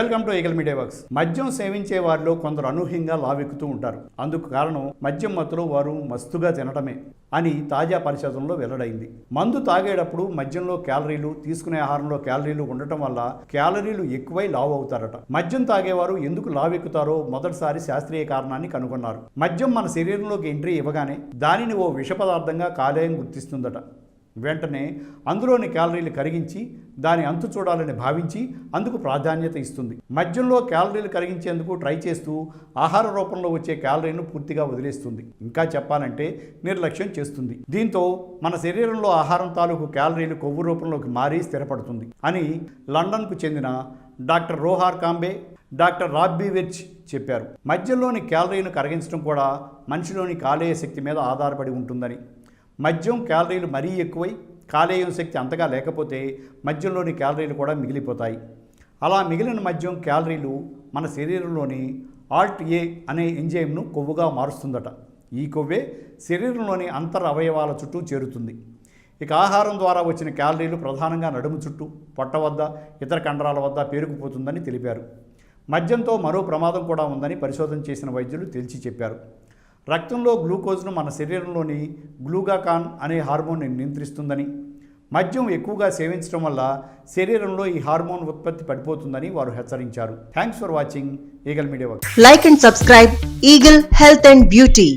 Welcome to eagle media works. మద్యం సేవించే వారిలో కొందరు అనూహ్యంగా లావెక్కుతూ ఉంటారు. అందుకు కారణం మద్యం మత్తులో వారు మస్తుగా తినటమే అని తాజా పరిశోధనలో వెల్లడైంది. మందు తాగేటప్పుడు మద్యంలో క్యాలరీలు, తీసుకునే ఆహారంలో క్యాలరీలు ఉండటం వల్ల క్యాలరీలు ఎక్కువై లావు అవుతారట. మద్యం తాగేవారు ఎందుకు లావెక్కుతారో మొదటిసారి శాస్త్రీయ కారణాన్ని కనుగొన్నారు. మద్యం మన శరీరంలోకి ఎంట్రీ ఇవ్వగానే దానిని ఓ విష పదార్థంగా కాలేయం గుర్తిస్తుందట. వెంటనే అందులోని క్యాలరీలు కరిగించి దాని అంతు చూడాలని భావించి అందుకు ప్రాధాన్యత ఇస్తుంది. మద్యంలో క్యాలరీలు కరిగించేందుకు ట్రై చేస్తూ ఆహార రూపంలో వచ్చే క్యాలరీలను పూర్తిగా వదిలేస్తుంది. ఇంకా చెప్పాలంటే నిర్లక్ష్యం చేస్తుంది. దీంతో మన శరీరంలో ఆహారం తాలూకు క్యాలరీలు కొవ్వు రూపంలోకి మారి స్థిరపడుతుంది అని లండన్కు చెందిన డాక్టర్ రోహార్ కాంబే, డాక్టర్ రాబ్బీ వెర్చ్ చెప్పారు. మద్యంలోని క్యాలరీలను కరిగించడం కూడా మనిషిలోని కాలేయ శక్తి మీద ఆధారపడి ఉంటుందని. మద్యం క్యాలరీలు మరీ ఎక్కువై కాలేయం శక్తి అంతగా లేకపోతే మద్యంలోని క్యాలరీలు కూడా మిగిలిపోతాయి. అలా మిగిలిన మద్యం క్యాలరీలు మన శరీరంలోని ALT-A అనే ఎంజైమ్ను కొవ్వుగా మారుస్తుందట. ఈ కొవ్వే శరీరంలోని అంతర్ అవయవాల చుట్టూ చేరుతుంది. ఇక ఆహారం ద్వారా వచ్చిన క్యాలరీలు ప్రధానంగా నడుము చుట్టూ, పొట్ట వద్ద, ఇతర కండరాల వద్ద పేరుకుపోతుందని తెలిపారు. మద్యంతో మరో ప్రమాదం కూడా ఉందని పరిశోధన చేసిన వైద్యులు తేల్చి చెప్పారు. రక్తంలో గ్లూకోజ్ను మన శరీరంలోని గ్లూకాగాన్ అనే హార్మోన్ని నియంత్రిస్తుందని, మద్యం ఎక్కువగా సేవించడం వల్ల శరీరంలో ఈ హార్మోన్ ఉత్పత్తి పడిపోతుందని వారు హెచ్చరించారు. Thanks for watching eagle media works. Like and subscribe Eagle Health and Beauty.